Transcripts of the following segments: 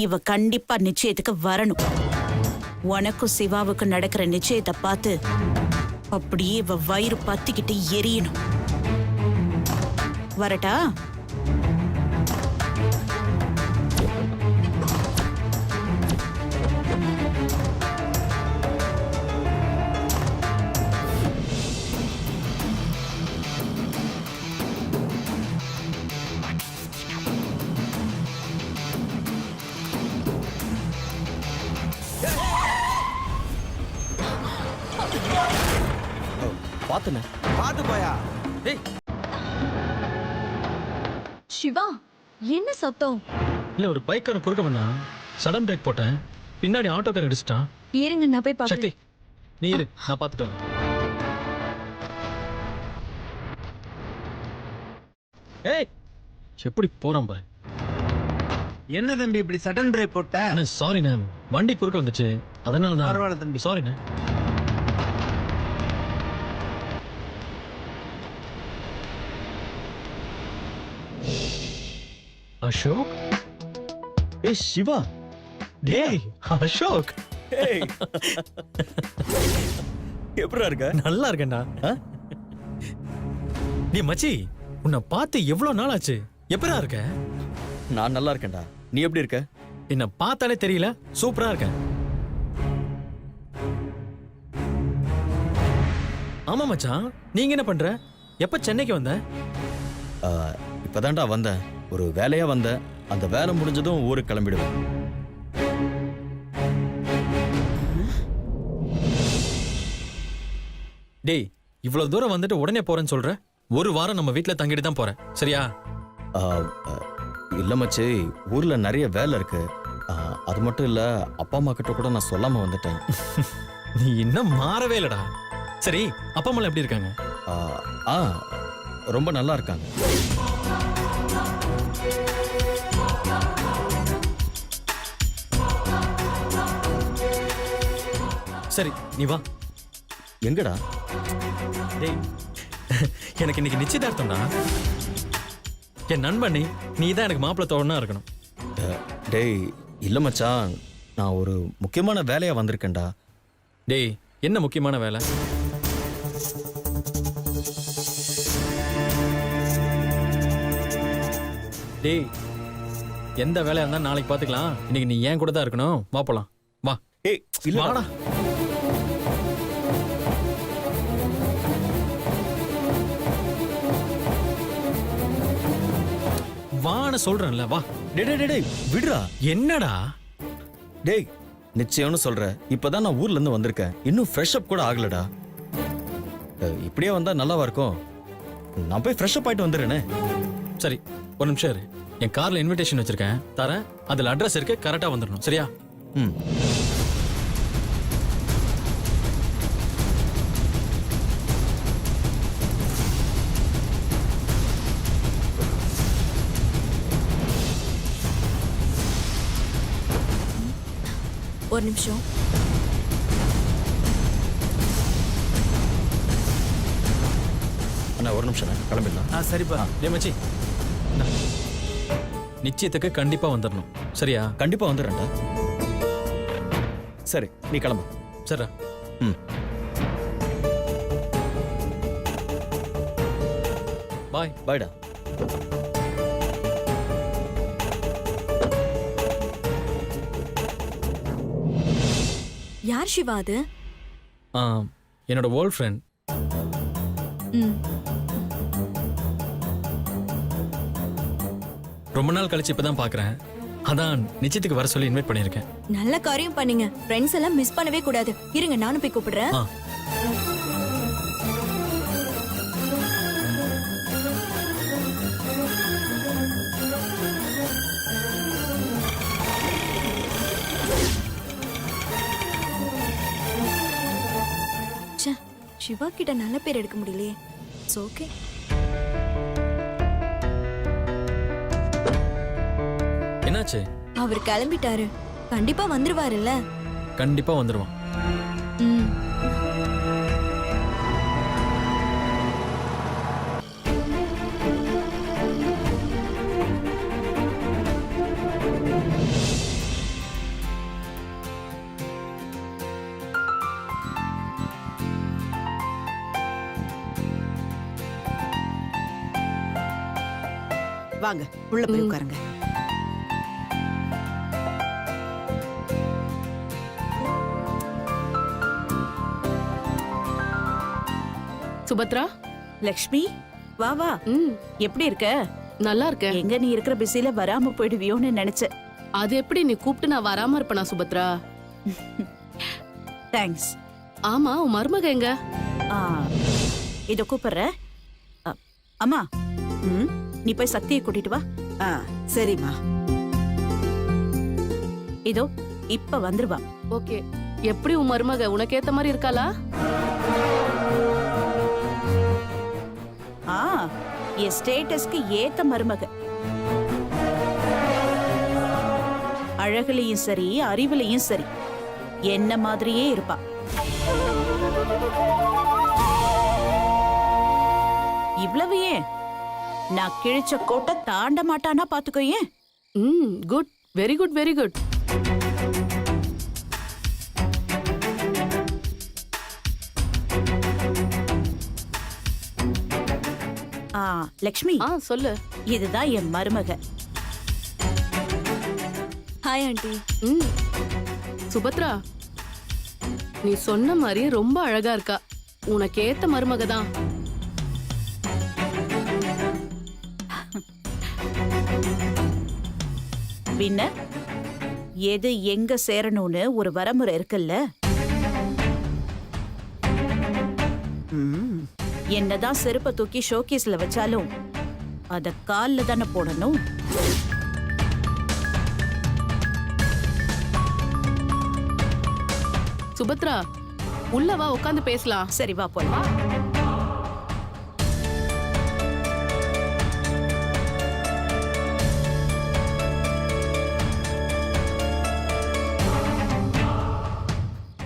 இவ கண்டிப்பா நிச்சயத்துக்கு வரணும். உனக்கும் சிவாவுக்கு நடக்கிற நிச்சயத்தை பார்த்து அப்படியே இவ வயிறு பத்திக்கிட்டு எரியணும். வரட்டா? பாத்துன பாத்து போயா. டேய் சிவா, என்ன சத்தம்? இல்ல ஒரு பைக்காரன் குறுக்க வந்தா, சடன் பிரேக் போட்டேன், பின்னாடி ஆட்டோக்காரன் அடிச்சிட்டான். இருங்க நான் போய் சக்தி பாக்கிறேன். நீ இரு, நான் பாத்துட்டேன். ஏய் எப்படி போறான் பாரு. என்ன தம்பி இப்படி சடன் பிரேக் போட்ட? அண்ணா சாரிண்ணே, வண்டி குறுக்க வந்துச்சு, அதனால தான். பரவாயில்ல தம்பி. சாரிண்ணே. அசோக். ஏய் சிவா, டேய் அசோக். ஏய் எப்படிடா இருக்க? நல்லா இருக்கேன்டா. நீ மச்சி, உன்னை பார்த்து எவ்வளவு நாள் ஆச்சு? எப்படா இருக்க? நான் நல்லா இருக்கேன்டா. நீ எப்படி இருக்க? என்ன பார்த்தாலே தெரியல, சூப்பரா இருக்கேன். ஆமா மச்சான், நீங்க என்ன பண்ற? எப்ப சென்னைக்கு வந்த? இப்பதான்டா வந்தேன். ஒரு வேலையா வந்தேன். அந்த வேலை முடிஞ்சதும் ஊருக்கு கிளம்பிடுவேன். டேய், இவ்வளவு தூரம் வந்துட்டு உடனே போறேன்னு சொல்ற? ஒரு வாரம் நம்ம வீட்ல தங்கிட்டு தான் போறேன், சரியா? ஆ, இல்ல மச்சி, ஊர்ல நிறைய வேலை இருக்கு. அது மட்டும் இல்ல, அப்பா அம்மா கிட்ட கூட நான் சொல்லாம வந்துட்டேன். நீ இன்னும் மாறவே இல்லடா. சரி, அப்பா அம்மா எப்படி இருக்காங்க? ரொம்ப நல்லா இருக்காங்க. சரி, நீ வா. எங்கடா? டேய், எனக்கு இன்னைக்கு நிச்சயதார்த்தம்டா. என் நண்பன் நீ தான் எனக்கு மாப்பிள்ளை தோழனா இருக்கணும். டேய் இல்ல மச்சான், நான் ஒரு முக்கியமான வேலையா வந்திருக்கேன்டா. டேய், என்ன முக்கியமான வேலை? டேய், எந்த வேலையா இருந்தா நாளைக்கு பாத்துக்கலாம். இன்னைக்கு நீ ஏன் கூட தான் இருக்கணும். வா போலாம். வா. ஏய் இல்ல வாடா. வான்னு சொல்றேன்ல, வா. டேய் விடுறா. என்னடா? டேய் நிச்சயம்னு சொல்ற. இப்பதான் நான் ஊர்ல இருந்து வந்திருக்கேன். இன்னும் ஃப்ரெஷ் அப் கூட ஆகலடா. இப்படியே வந்தா நல்லாவா இருக்கும்? நான் போய் ஃப்ரெஷ் அப் ஆயிட்டு வந்துடுறேனே. சரி, ஒரு நிமிஷம் இரு. என் கார்ல இன்விடேஷன் வச்சிருக்கேன், தரேன். அதுல அட்ரஸ் இருக்கு, கரெக்டா வந்துடணும், சரியா? ம். ஒரு நிமிஷம். அண்ணா ஒரு நிமிஷம் கிளம்பிடலாம். சரிப்பா. டேய் மச்சி, இந்தா. நிச்சயத்துக்கு கண்டிப்பா வந்துடணும், சரியா? கண்டிப்பா வந்துடுறேன்டா. சரி நீ கிளம்பு. சரிடா. ம். பாய். பாய்டா. யார் சிவா அது? என்னோட ஓல்ட் ஃப்ரெண்ட். ம். ரொம்ப நாள் கழிச்சு இப்பதான் பாக்குறேன். அதான் நிச்சயத்துக்கு வர சொல்லி இன்வைட் பண்ணியிருக்கேன். நல்ல காரியம் பண்ணீங்க. ஃப்ரெண்ட்ஸ் எல்லாம் மிஸ் பண்ணவே கூடாது. இருங்க நானும் போய் கூப்பிடுறேன். ஆ. ச்சே, சிவா கிட்ட நல்ல பேர் எடுக்க முடியலையே. It's okay. என்னாச்சு? அவர் கிளம்பிட்டாரு. கண்டிப்பா வந்துருவாருல்ல? கண்டிப்பா வந்துருவான். ம். வாங்க உள்ள போய் உட்காருங்க. சுபத்ரா. லக்ஷ்மி வா வா. ம், எப்படி இருக்க? நல்லா இருக்கேன். எங்க நீ இருக்கிற பிஸில வராம போயிடுவியோன்னு நினைச்சேன். அது எப்படி நீ கூப்பிட்டு நான் வராம இருப்பேனா சுபத்ரா? தேங்க்ஸ். ஆமா, உன் மருமக எங்க? இத கூப்பிடுறேன். அம்மா, நீ போய் சக்தியை கூட்டிட்டு வா. ஆ, சரிம்மா. இதோ இப்ப வந்துருவா. ஓகே. எப்படி உன் மருமக உனக்கு ஏத்த மாதிரி இருக்காளா? என் ஸ்டேட்டஸ்க்கு ஏத்த மருமக. அழகுலயும் சரி அறிவுலயும் சரி என்ன மாதிரியே இருப்பா. இவ்வளவு ஏன், நான் கிழிச்ச கோட்டை தாண்ட மாட்டானா பாத்துக்கோ. ஏன்? ம், good. Very good, very good. Lakshmi, சொல்லு. இதுதான் என் மருமக. Hi aunty. ம், சுபத்ரா, நீ சொன்ன மாதிரி ரொம்ப அழகா இருக்கா. உனக்கு ஏத்த மருமக தான். பின்ன எது எங்க சேரணும்னு ஒரு வரமுறை இருக்குல்ல. என்னதான் செருப்பை தூக்கி ஷோகேஸ்ல வச்சாலும் அத கால்ல தானே போடணும். சுபத்ரா, உள்ள வா, உட்காந்து பேசலாம். சரி வா போலாம்.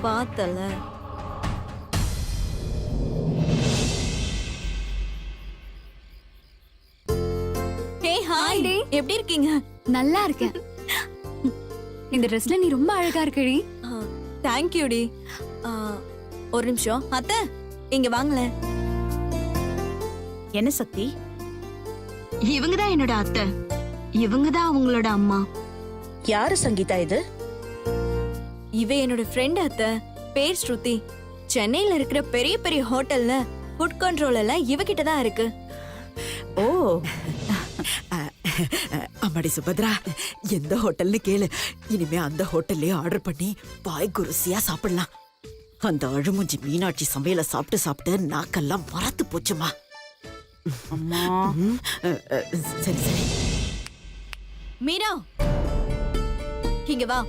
பார்த்தல. ஹே ஹாய், எப்படி இருக்கீங்க? நல்லா இருக்கேன். இந்த ட்ரெஸ்ல நீ ரொம்ப அழகா இருக்கடி. Thank you D. ஒரு நிமிஷம் அத்தை, இங்க வாங்களேன். என்ன சக்தி? இவங்க தான் என்னோட அத்தை, இவங்க தான் அவங்களோட அம்மா. யாரு சங்கீதா இது? இவ என்னோட ஃப்ரெண்ட் அத்தை, பேர் ஸ்ருதி. சென்னையில இருக்கிற பெரிய பெரிய ஹோட்டல்ல ஃபுட் கண்ட்ரோல் எல்லாம் இவகிட்ட தான் இருக்கு. ஓ, அம்மாடி சுபத்ரா, எந்த ஹோட்டல்னு கேளு. இனிமே அந்த ஹோட்டல்லே ஆர்டர் பண்ணி வாய்க்கு ருசியா சாப்பிடலாம். அந்த அழுமுஞ்சி மீனாட்சி சமையல சாப்பிட்டு சாப்பிட்டு நாக்கெல்லாம் மறத்து போச்சுமா. அம்மா. சரி சரி. மீனா, இங்க வா.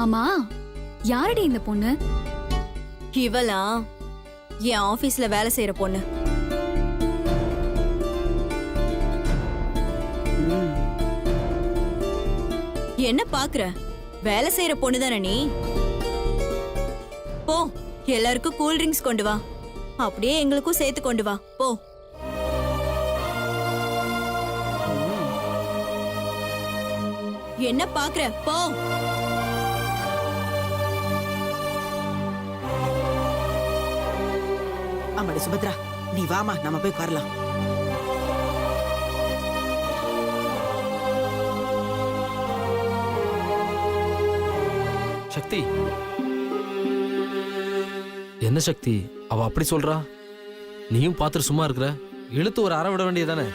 ஆமா, யாரடி இந்த பொண்ணு? இவளா என் ஆபீஸ்ல வேலை செய்யற பொண்ணு. என்ன பாக்குற? வேலை செய்யற பொண்ணு தானே நீ? போ, எல்லாருக்கும் கூல் ட்ரிங்க்ஸ் கொண்டு வா. அப்படியே எங்களுக்கும் சேர்த்து கொண்டு வா. போ. என்ன பாக்குற? போ. அம்மாடி சுபத்ரா, நீ வாமா, நம்ம போய் உட்காரலாம். சக்தி, என்ன சக்தி அவ அப்படி சொல்றா? நீயும் பார்த்துட்டு சும்மா இருக்கிற. இழுத்து ஒரு அற விட வேண்டியதானே?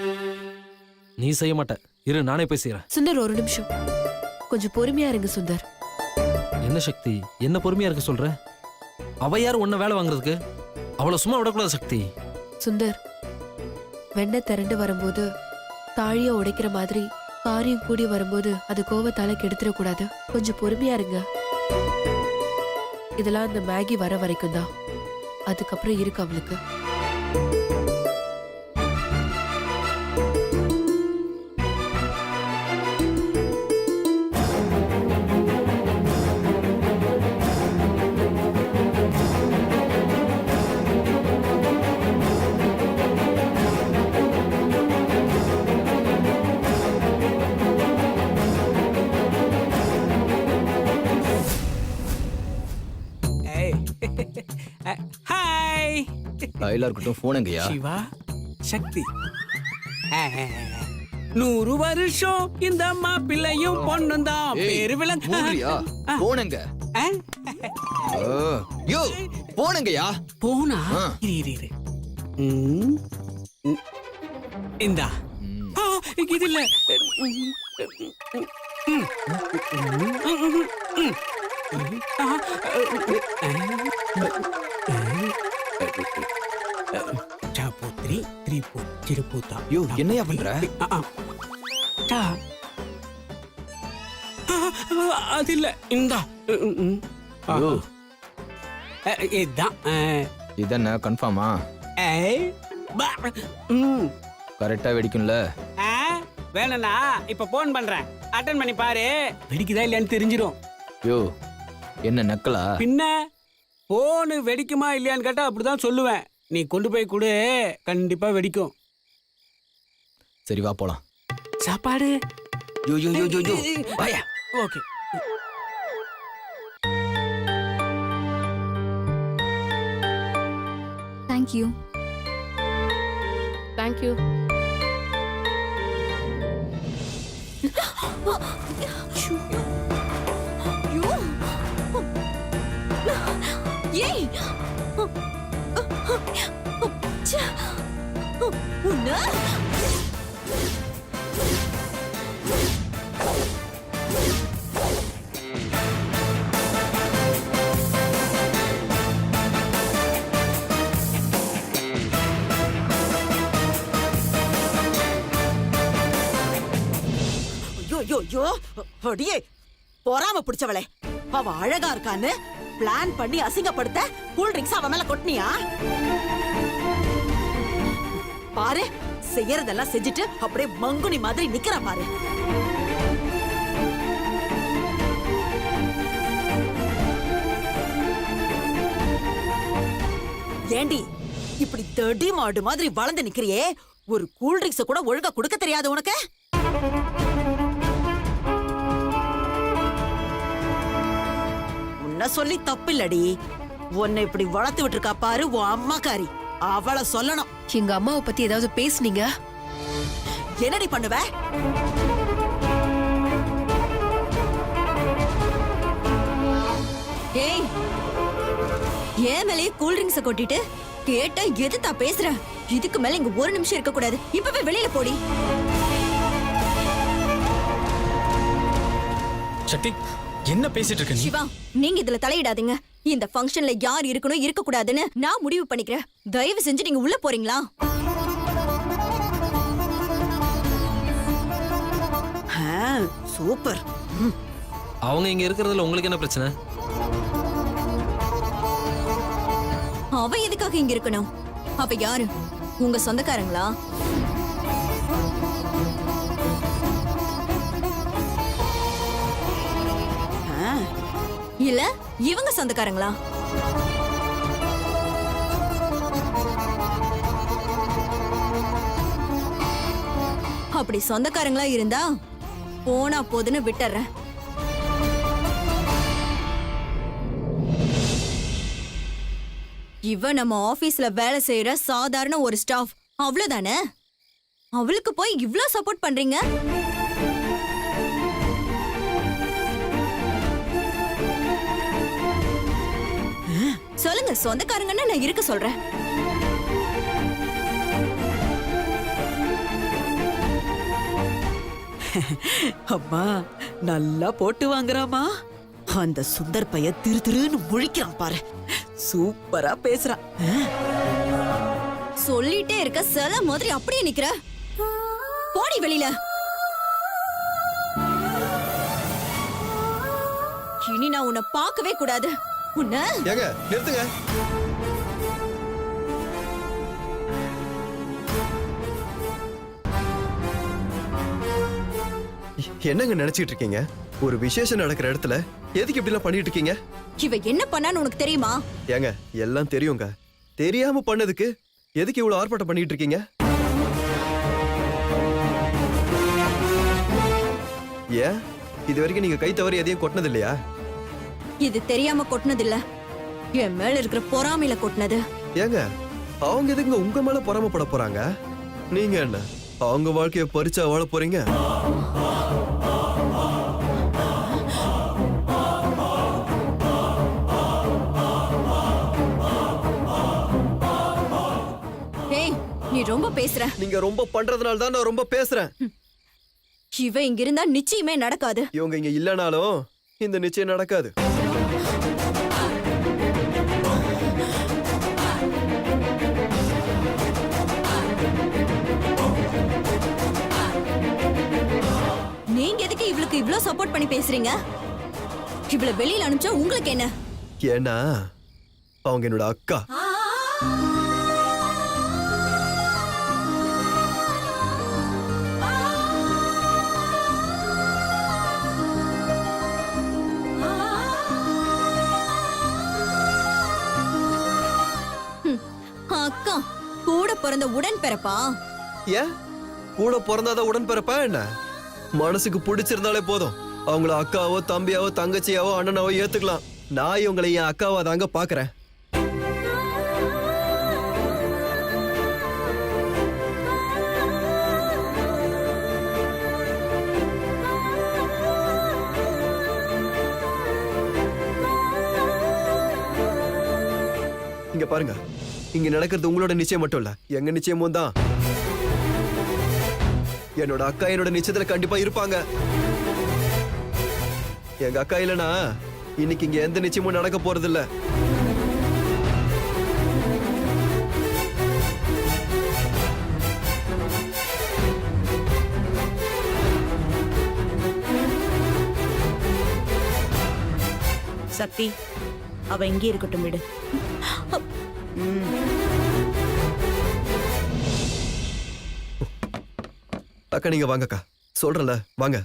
நீ செய்ய மாட்ட. இரு, நானே போய் செய்யறேன். சுந்தர், ஒரு நிமிஷம், கொஞ்சம் பொறுமையா இருங்க சுந்தர். என்ன சக்தி, என்ன பொறுமையா இருக்க சொல்ற? அவ யாரு உன்னை வேலை வாங்குறதுக்கு? அவளை சும்மா விடக்கூடாது சக்தி. சுந்தர், வெண்ணெய் திரண்டு வரும்போது தாழிய உடைக்கிற மாதிரி காரியம் கூடி வரும்போது அது கோவத்தால கெடுத்துடக்கூடாது. கொஞ்சம் பொறுமையா இருங்க. இதெல்லாம் இந்த மேகி வர வரைக்கும் தான். அதுக்கப்புறம் இருக்கு அவளுக்கு. கையில இருக்கட்டும் போன் எங்கயா சிவா சக்தி 100 வருஷம் இந்த மாப்பிள்ளையும் பொண்ணும் தான் பேரு விளங்க போனங்க யோ போனங்கயா போனா இரு இந்தா இது இல்ல சாப்போத்ரி திரிபு திருப்பூத்தா யோ என்னையா பண்ற அது இல்ல இந்தா இதான் இதென்ன கன்ஃபார்மா கரெக்டா வெடிக்கும்ல வேணா இப்ப போன் பண்றேன் அட்டன் பண்ணி பாரு வெடிக்குதா இல்லையான்னு தெரிஞ்சிரும் யோ என்ன நக்கலா பின்ன போனு வெடிக்குமா இல்லையான்னு கேட்டா அப்படிதான் சொல்லுவேன் நீ கொண்டு போய் கொடு கண்டிப்பா வெடிக்கும் சரி வா போலாம் சாப்பாடு யோ யோ யோ யோ யோ வாயா ஓகே தேங்க்யூ தேங்க்யூ. ஏய் உன்ன ஐயோ அடியே பொறாம பிடிச்சவளே, அவ அழகா இருக்கான்னு பிளான் பண்ணி அசிங்கப்படுத்த கூல் ட்ரிங்க்ஸ் அவ மேல கொட்டினியா? பாரு செய்யறதெல்லாம் செஞ்சுட்டு அப்படியே மங்குனி மாதிரி நிக்கிற பாரு. ஏண்டி இப்படி தடி மாடு மாதிரி வளர்ந்து நிக்கிறியே, ஒரு கூல் ட்ரிங்க்ஸ் கூட ஒழுங்கா கொடுக்க தெரியாது உனக்கு? உன்னை சொல்லி தப்பில்லடி, உன்னை இப்படி வளர்த்து விட்டுருக்கா பாரு உன் அம்மாக்காரி, அவளை சொல்லணும். எங்க அம்மாவை பத்தி ஏதாவது பேசுனீங்க? என்னடி பண்ணுவ? ஏய், ஏன் மேலே கூல் ட்ரிங்க்ஸ் கொட்டிட்டு கேட்டா எதுதா பேசுற? இதுக்கு மேல இங்க ஒரு நிமிஷம் இருக்க கூடாது. இப்பவே வெளியில போடி. சக்தி என்ன பேசிட்டு இருக்க நீ? சிவா, நீங்க இதுல தலையிடாதீங்க. இந்த ஃபங்க்ஷன்ல யார் இருக்கணும் இருக்க கூடாதுன்னு நான் முடிவு பண்ணிக்கிறேன். தயவு செஞ்சு நீங்க உள்ள போறீங்களா? சூப்பர். அவங்க இங்க இருக்கிறதுல உங்களுக்கு என்ன பிரச்சனை? அவ எதுக்காக இங்க இருக்கணும்? அவ யாரு? உங்க சொந்தக்காரங்களா? இல்ல இவங்க சொந்தக்காரங்களா? அப்படி சொந்தக்காரங்களா இருந்தா போனா போதுன்னு விட்டுறேன். இவ நம்ம ஆபீஸ்ல வேலை செய்யற சாதாரண ஒரு ஸ்டாஃப், அவ்வளவுதானே? அவளுக்கு போய் இவ்ளோ சப்போர்ட் பண்றீங்க? சொல்லுங்க, சொந்தக்காரங்கன்னா நான் இருக்க சொல்றேன். அம்மா நல்லா போட்டு வாங்குறாமா. அந்த சுந்தர் பைய திரு திருன்னு முழிக்கிறான் பாரு, சூப்பரா பேசுறான். சொல்லிட்டே இருக்க, சில மாதிரி அப்படியே நிக்கிற. போடி வெளியில. இனி நான் உன்னை பார்க்கவே கூடாது. உன்னை ஏங்க நிறுத்துங்க. என்னங்க நினைச்சிட்டு இருக்கீங்க? ஒரு விசேஷம் நடக்கிற இடத்துல எதுக்கு இப்படி எல்லாம் பண்ணிட்டு இருக்கீங்க? இவ என்ன பண்ணான்னு உனக்கு தெரியுமா? ஏங்க எல்லாம் தெரியுங்க. தெரியாம பண்ணதுக்கு எதுக்கு இவ்வளவு ஆர்ப்பாட்டம் பண்ணிட்டு இருக்கீங்க? ஏன் இது வரைக்கும் நீங்க கை தவறி எதையும் கொட்டினது இல்லையா? இது தெரியாம கொட்டினது இல்ல, என் மேல இருக்கிற பொறாமையில கொட்டினது. ஏங்க அவங்க எதுங்க உங்க மேல பொறாமப்பட போறாங்க? நீங்க என்ன அவங்க வாழ்க்கைய பறிச்சா வாழ போறீங்க? ஏய் நீ ரொம்ப பேசுற. நீங்க ரொம்ப பண்றதுனால தான் நான் ரொம்ப பேசுறேன். இவ இங்க இருந்தா நிச்சயமே நடக்காது. இவங்க இங்க இல்லனாலும் இந்த நிச்சயம் நடக்காது. நீங்க எதுக்கு இவளுக்கு இவ்ளோ சப்போர்ட் பண்ணி பேசுறீங்க? இவள வெளியில அனுப்பிச்சா உங்களுக்கு என்ன? ஏன்னா அவங்க என்னோட அக்கா. அக்கா கூட பிறந்த உடன் பிறப்பா? ஏன் கூட பிறந்தாதான் உடன் பிறப்பா என்ன? மனசுக்கு பிடிச்சிருந்தாலே போதும். அவங்கள அக்காவோ தம்பியாவோ தங்கச்சியாவோ அண்ணனாவோ ஏத்துக்கலாம். நான் இவங்களை என் அக்காவா தாங்க பாக்குறேன். இங்க பாருங்க, இங்க நடக்கிறது உங்களோட நிச்சயம் மட்டும் இல்ல, எங்க நிச்சயமும் தான். என்னோட அக்கா என்னோட நிச்சயத்துல கண்டிப்பா இருப்பாங்க. எங்க அக்கா இல்லனா இன்னைக்கு இங்க எந்த நிச்சயமும் நடக்க போறது இல்ல. சக்தி, அவ இங்கே இருக்கட்டும் விடு. அக்கா நீங்க வாங்கக்கா, சொல்றல வாங்க.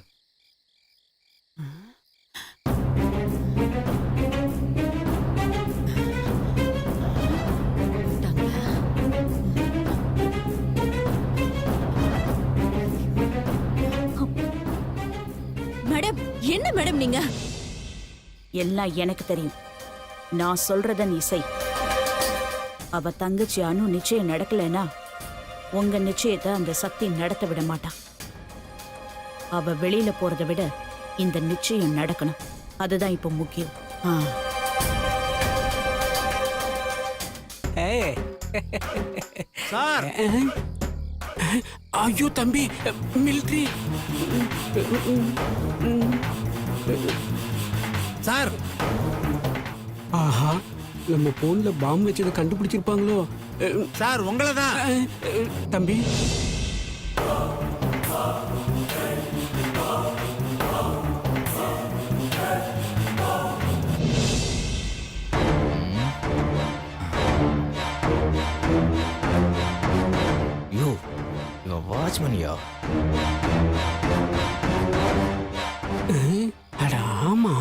மேடம் என்ன மேடம் நீங்க? எல்லாம் எனக்கு தெரியும். நான் சொல்றத நீ செய். அவ தங்கச்சி அனு நிச்சயம் நடக்கலனா உங்க நிச்சயத்தை அந்த சக்தி நடத்த விட மாட்டான். அவ வெளியில போறதை விட இந்த நிச்சயம் நடக்கணும். அதுதான் இப்ப முக்கியம். சார், ஐயோ தம்பி, மிலிட்ரி. சார், ஆஹா, நம்ம போன்ல பாம்பு வச்சதை கண்டுபிடிச்சிருப்பாங்களோ? சார் உங்களை தான். தம்பி யோ, இவன் வாட்ச்மேன்யா. அட ஆமா,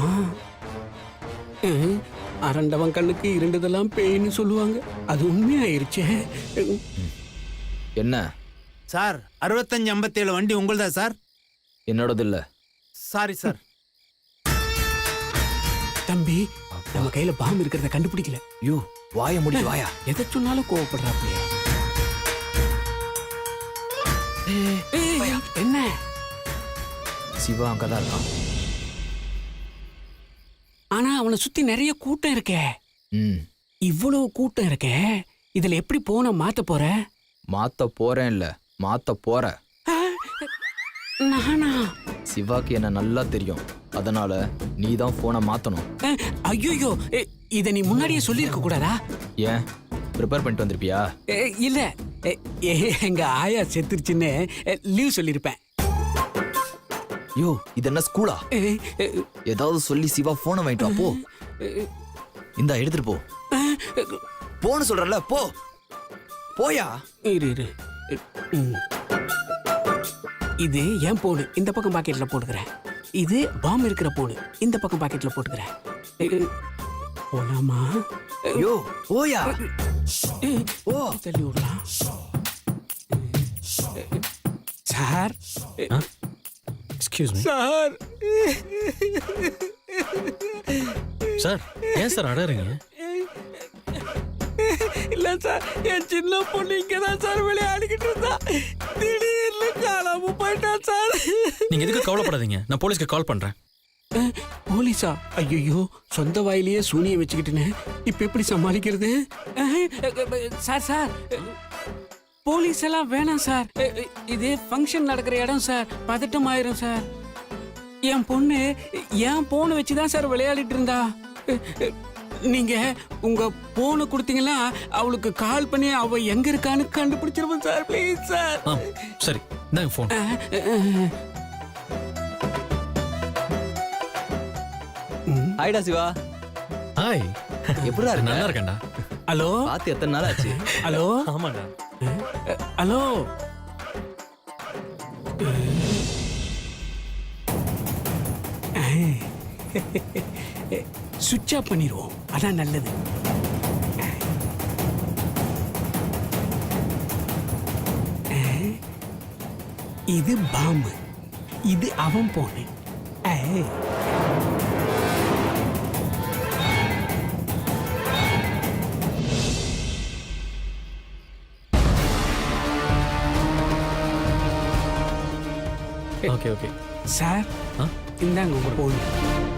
அரண்டவன் கண்ணுக்கு இரண்டதெல்லாம் பேய்னு சொல்லுவாங்க. அது உண்மையாயிருச்சே. என்ன சார், 6557 வண்டி உங்களுதா சார்? என்னோடது இல்ல. Sorry sir. தம்பி, நம்ம கையில பாம்பு இருக்கிறத கண்டுபிடிக்கல. யோ, வாய முடி வாயா. எதை சொன்னாலும் கோவப்படுறாப்லையே. என்ன? சிவா அங்கதான் இருக்கான். ஆனா அவனை சுத்தி நிறைய கூட்டம் இருக்கே. இவ்வளவு கூட்டம் இருக்கே, இதுல எப்படி போன மாத்த போற? மாத்த போறேன் இல்ல, மாத்த போற. நானா? சிவாக்கு என்ன நல்லா தெரியும். அதனால நீ தான் போனை மாத்தணும். ஐயோ, இத நீ முன்னாடியே சொல்லிருக்க கூடாதா? ஏன், ப்ரிப்பேர் பண்ணிட்டு வந்திருப்பியா? இல்ல, எங்க ஆயா செத்துருச்சுன்னு லீவ் சொல்லிருப்பேன். யோ, இது என்ன ஸ்கூலா? ஏதாவது சொல்லி சிவா போனை வாங்கிட்டு வா போ. இந்தா எடுத்துட்டு போ. போன்னு சொல்றல, போ போயா. இரு. இது என் போனு, இந்த பக்கம் பாக்கெட்ல போட்டுக்கிறேன். இது பாம்பு இருக்கிற போனு, இந்த பக்கம் பாக்கெட்ல போட்டுக்கிறேன். போலாமா? யோ போயா. ஓ தள்ளி விடலாம். Sir, excuse me sir. Sir, ஏன் சார் அடறீங்க? இல்ல இல்ல சார், என் சின்ன பொண்ணு இங்கதான் சார் விளையாடிக்கிட்டு இருந்தா. திடீர்னு காணாம போயிட்டா சார். நீங்க எதுக்கு கவலைப்படாதீங்க, நான் போலீஸ்க்கு கால் பண்றேன். போலீஸா? ஐயோ, சொந்த வாயிலேயே சூனியை வச்சுக்கிட்டுன்னு இப்ப எப்படி சமாளிக்கிறது? சார் சார், போலீஸ் எல்லாம் வேணாம் சார். இது ஃபங்க்ஷன் நடக்கிற இடம் சார், பதட்டம் ஆயிரும் சார். என் பொண்ணு என் போனை வச்சுதான் சார் விளையாடிட்டு இருந்தா. நீங்க உங்க போனை கொடுத்தீங்களா அவளுக்கு கால் பண்ணி அவ எங்க இருக்கான்னு கண்டுபிடிச்சிருவோம் சார். Please sir. சரி, இந்தாங்க ஃபோன். ஹாய்டா சிவா. ஹாய், எப்படிடா இருக்க? நல்லா இருக்கேன்டா. ஹலோ, பார்த்து எத்தனை நாள் ஆச்சு? ஹலோ, ஆமாடா. ஹலோ. சுவிட்ச் ஆஃப் பண்ணிடுவோம், அதான் நல்லது. இது பாம்பு, இது அவன் போனு. ஓகே ஓகே சார், இந்தாங்க உங்க போன்.